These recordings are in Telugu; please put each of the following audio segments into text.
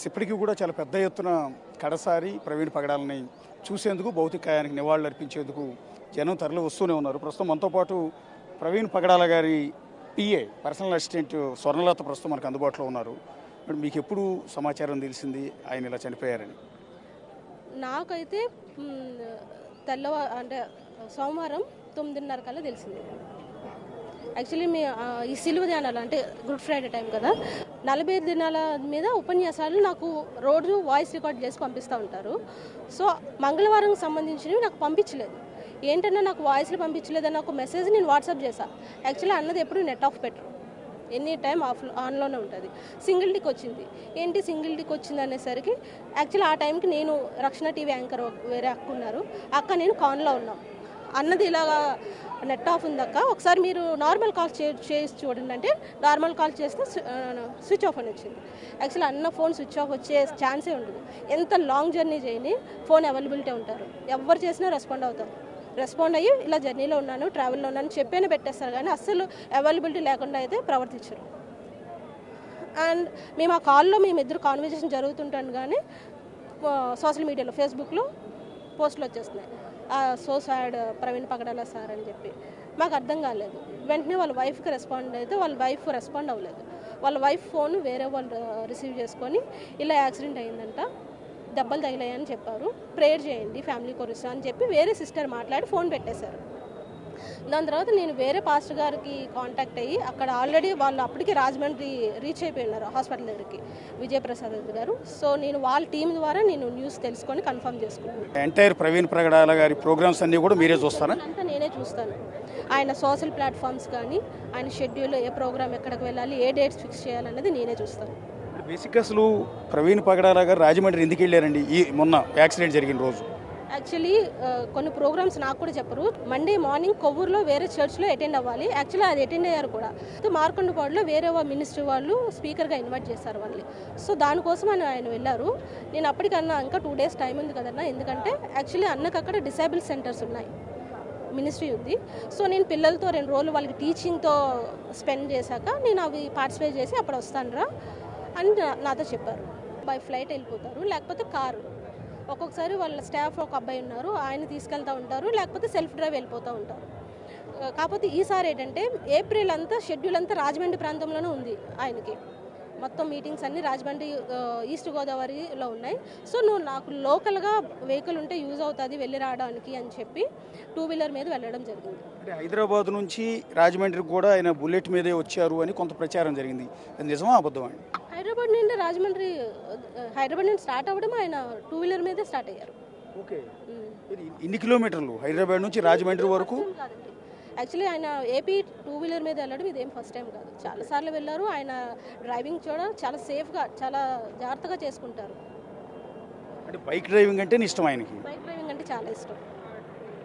ఇప్పటికీ కూడా చాలా పెద్ద ఎత్తున కడసారి ప్రవీణ్ పగడాలని చూసేందుకు భౌతిక కాయానికి నివాళులు అర్పించేందుకు జనం తరలి వస్తూనే ఉన్నారు. ప్రస్తుతం మనతో పాటు ప్రవీణ్ పగడాల గారి పిఏ పర్సనల్ అసిస్టెంట్ స్వర్ణలత ప్రస్తుతం మనకు అందుబాటులో ఉన్నారు. మీకు ఎప్పుడు సమాచారం తెలిసింది ఆయన ఇలా చనిపోయారని? నాకైతే అంటే సోమవారం 9:30 కల్లా తెలిసింది. యాక్చువల్లీ ఈ సిలువ ధ్యానాలు అంటే గుడ్ ఫ్రైడే టైం కదా, 40 దినాల మీద ఉపన్యాసాలు నాకు రోజు వాయిస్ రికార్డ్ చేసి పంపిస్తూ ఉంటారు. సో మంగళవారం సంబంధించినవి నాకు పంపించలేదు. ఏంటన్నా నాకు వాయిస్లు పంపించలేదని ఒక మెసేజ్ నేను వాట్సాప్ చేశాను. యాక్చువల్లీ అన్నది ఎప్పుడు నెట్ ఆఫ్ పెట్టరు, ఎనీ టైం ఆన్లోనే ఉంటుంది. సింగిల్ టిక్ వచ్చింది. ఏంటి సింగిల్ టిక్ వచ్చింది అనేసరికి యాక్చువల్లీ ఆ టైంకి నేను రక్షణ టీవీ యాంకర్ వేరే అక్క ఉన్నారు, అక్క నేను కాన్లో ఉన్నాం. అన్నది ఇలాగా నెట్ ఆఫ్ ఉందక్క, ఒకసారి మీరు నార్మల్ కాల్ చేసి చూడండి అంటే నార్మల్ కాల్ చేస్తే స్విచ్ ఆఫ్ అని వచ్చింది. యాక్చువల్లీ అన్న ఫోన్ స్విచ్ ఆఫ్ వచ్చే ఛాన్సే ఉండదు. ఎంత లాంగ్ జర్నీ చేయని ఫోన్ అవైలబిలిటీ ఉంటారు, ఎవరు చేసినా రెస్పాండ్ అయ్యి ఇలా జర్నీలో ఉన్నాను, ట్రావెల్లో ఉన్నాను చెప్పేనే పెట్టేస్తారు, కానీ అస్సలు అవైలబిలిటీ లేకుండా అయితే ప్రవర్తించరు. అండ్ మేము ఆ కాల్లో ఇద్దరు కాన్వర్జేషన్ జరుగుతుంటాను, కానీ సోషల్ మీడియాలో ఫేస్బుక్లో పోస్టులు వచ్చేస్తున్నాయి, సో సాడ్ ప్రవీణ్ పగడాల సార్ అని చెప్పి. మాకు అర్థం కాలేదు. వెంటనే వాళ్ళ వైఫ్కి రెస్పాండ్ అయితే వాళ్ళ వైఫ్ రెస్పాండ్ అవ్వలేదు. వాళ్ళ వైఫ్ ఫోన్ వేరే వాళ్ళు రిసీవ్ చేసుకొని ఇలా యాక్సిడెంట్ అయిందంట, దెబ్బలు తగిలాయని చెప్పారు, ప్రేయర్ చేయండి ఫ్యామిలీ కొరకు అని చెప్పి వేరే సిస్టర్ మాట్లాడి ఫోన్ పెట్టేశారు. దాని తర్వాత నేను వేరే పాస్టర్ గారికి కాంటాక్ట్ అయ్యి అక్కడ ఆల్రెడీ వాళ్ళు అప్పటికే రాజమండ్రి రీచ్ అయిపోయినారు హాస్పిటల్ దగ్గరికి, విజయప్రసాద్ రెడ్డి గారు. సో నేను వాళ్ళ టీం ద్వారా నేను న్యూస్ తెలుసుకొని కన్ఫర్మ్ చేసుకున్నాను. ఎంటైర్ ప్రవీణ్ పగడాల గారి ప్రోగ్రామ్స్ అన్ని కూడా మీరే చూస్తారా? అంతా నేనే చూస్తాను. ఆయన సోషల్ ప్లాట్ఫామ్స్ కానీ ఆయన షెడ్యూల్లో ఏ ప్రోగ్రామ్ ఎక్కడికి వెళ్ళాలి, ఏ డేట్స్ ఫిక్స్ చేయాలనేది నేనే చూస్తాను. బేసిక్గా అసలు ప్రవీణ్ పగడాల గారు రాజమండ్రి ఎందుకు వెళ్ళారండి ఈ మొన్న యాక్సిడెంట్ జరిగిన రోజు? యాక్చువల్లీ కొన్ని ప్రోగ్రామ్స్ నాకు కూడా చెప్పరు. మండే మార్నింగ్ కొవ్వూరులో వేరే చర్చ్లో అటెండ్ అవ్వాలి. యాక్చువల్లీ అది అటెండ్ అయ్యారు కూడా. మార్కొండపాడులో వేరే మినిస్ట్రీ వాళ్ళు స్పీకర్గా ఇన్వైట్ చేశారు వాళ్ళు. సో దానికోసం ఆయన వెళ్ళారు. నేను అప్పటికన్నా ఇంకా 2 days టైం ఉంది కదన్నా, ఎందుకంటే యాక్చువల్లీ అన్నకు అక్కడ డిసేబుల్ సెంటర్స్ ఉన్నాయి, మినిస్ట్రీ ఉంది. సో నేను పిల్లలతో 2 రోజులు వాళ్ళకి టీచింగ్తో స్పెండ్ చేశాక నేను అవి పార్టిసిపేట్ చేసి అప్పుడు వస్తానురా అని నాతో చెప్పారు. బై ఫ్లైట్ వెళ్ళిపోతారు, లేకపోతే కారు. ఒక్కొక్కసారి వాళ్ళ స్టాఫ్ ఒక అబ్బాయి ఉన్నారు, ఆయన తీసుకెళ్తూ ఉంటారు, లేకపోతే సెల్ఫ్ డ్రైవ్ వెళ్ళిపోతూ ఉంటారు. కాకపోతే ఈసారి ఏంటంటే ఏప్రిల్ అంతా షెడ్యూల్ అంతా రాజమండ్రి ప్రాంతంలోనే ఉంది ఆయనకి. మొత్తం మీటింగ్స్ అన్నీ రాజమండ్రి ఈస్ట్ గోదావరిలో ఉన్నాయి. సో నాకు లోకల్గా వెహికల్ ఉంటే యూజ్ అవుతుంది వెళ్ళి రావడానికి అని చెప్పి 2-wheeler మీద వెళ్ళడం జరిగింది. అంటే హైదరాబాద్ నుంచి రాజమండ్రికి కూడా ఆయన బుల్లెట్ మీదే వచ్చారు అని కొంత ప్రచారం జరిగింది, అది నిజమా అబద్ధమా? హైదరాబాద్ నుండి స్టార్ట్ అవ్వడం ఆయన 2-wheeler మీదే స్టార్ట్ అయ్యారు. ఓకే, ఎన్ని కిలోమీటర్లు హైదరాబాద్ నుంచి రాజమండ్రి వరకు? యాక్చువల్లీ ఆయన ఏపీ 2-wheeler మీద వెళ్ళడం ఇదేం ఫస్ట్ టైం కాదు, చాలాసార్లు వెళ్ళారు. ఆయన డ్రైవింగ్ కూడా చాలా సేఫ్గా చాలా జాగ్రత్తగా చేసుకుంటారు. అంటే బైక్ డ్రైవింగ్ అంటే ఇష్టం ఆయనకి? బైక్ డ్రైవింగ్ అంటే చాలా ఇష్టం.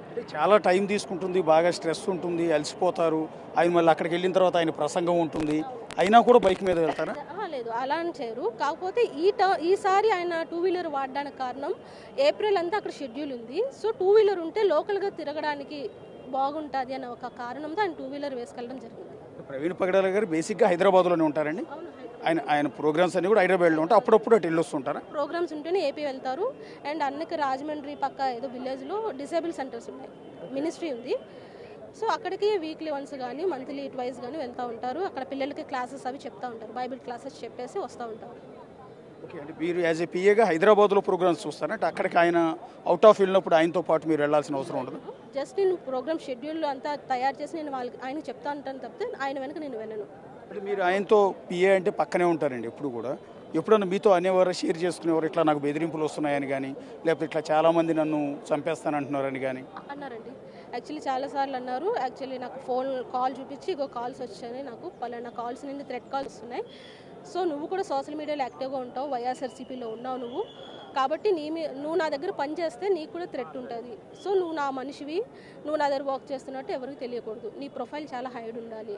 అంటే చాలా టైం తీసుకుంటుంది, బాగా స్ట్రెస్ ఉంటుంది, అలసిపోతారు. ఆయన మళ్ళీ అక్కడికి వెళ్ళిన తర్వాత ఆయన ప్రసంగం ఉంటుంది, అయినా కూడా బైక్ మీద వెళ్తారా? లేదు, అలా అని చేయరు. కాకపోతే ఈసారి ఆయన 2-wheeler వాడడానికి కారణం ఏప్రిల్ అంతా అక్కడ షెడ్యూల్ ఉంది. సో 2-wheeler ఉంటే లోకల్గా తిరగడానికి బాగుంటుంది అనే ఒక కారణంతో ఆయన 2-wheeler వేసుకెళ్ళడం జరిగింది. ప్రవీణ్ పగడాల గారు బేసిక్గా హైదరాబాద్లోనే ఉంటారండి? ఆయన ప్రోగ్రామ్స్ అన్ని కూడా హైదరాబాద్లో ఉంటాయి, అప్పుడప్పుడు అటు వెళ్ళొస్తుంటారా? ప్రోగ్రామ్స్ ఉంటేనే ఏపీ వెళ్తారు. అండ్ అన్నకి రాజమండ్రి పక్క ఏదో విలేజ్లో డిసేబుల్ సెంటర్స్ ఉన్నాయి, మినిస్ట్రీ ఉంది. సో అక్కడికి వీక్లీ వన్స్ కానీ మంత్లీ ట్వైస్ కానీ వెళ్తూ ఉంటారు. అక్కడ పిల్లలకి క్లాసెస్ అవి చెప్తూ ఉంటారు, బైబిల్ క్లాసెస్ చెప్పేసి వస్తూ ఉంటారు. ఓకే, అంటే మీరు యాజ్ ఏ పిఏగా హైదరాబాద్లో ప్రోగ్రామ్స్ చూస్తారంటే అక్కడికి ఆయన అవుట్ ఆఫ్ వెళ్ళినప్పుడు ఆయనతో పాటు మీరు వెళ్ళాల్సిన అవసరం ఉండదు? జస్ట్ నేను ప్రోగ్రామ్ షెడ్యూల్ అంతా తయారు చేసి నేను ఆయనకి చెప్తా ఉంటాను తప్పితే ఆయన వెనక నేను వెళ్ళను. అంటే మీరు ఆయనతో పిఏ అంటే పక్కనే ఉంటారండి ఎప్పుడు కూడా? ఎప్పుడన్నా మీతో అనేవారు, షేర్ చేసుకునేవారు ఇట్లా నాకు బెదిరింపులు వస్తున్నాయని కానీ, లేకపోతే ఇట్లా చాలామంది నన్ను చంపేస్తానంటున్నారని కానీ? అన్నారండి, యాక్చువల్లీ చాలాసార్లు అన్నారు. యాక్చువల్లీ నాకు కాల్ చూపించి ఇగో కాల్స్ వచ్చాయి, నాకు పలానా కాల్స్ నుండి థ్రెట్ కాల్స్ వస్తున్నాయి. సో నువ్వు కూడా సోషల్ మీడియాలో యాక్టివ్గా ఉంటావు, వైఎస్ఆర్సీపీలో ఉన్నావు నువ్వు, కాబట్టి నువ్వు నా దగ్గర పని చేస్తే నీకు కూడా థ్రెట్ ఉంటుంది. సో నువ్వు నా మనిషివి, నువ్వు నా దగ్గర వర్క్ చేస్తున్నట్టు ఎవరికి తెలియకూడదు, నీ ప్రొఫైల్ చాలా హైడ్ ఉండాలి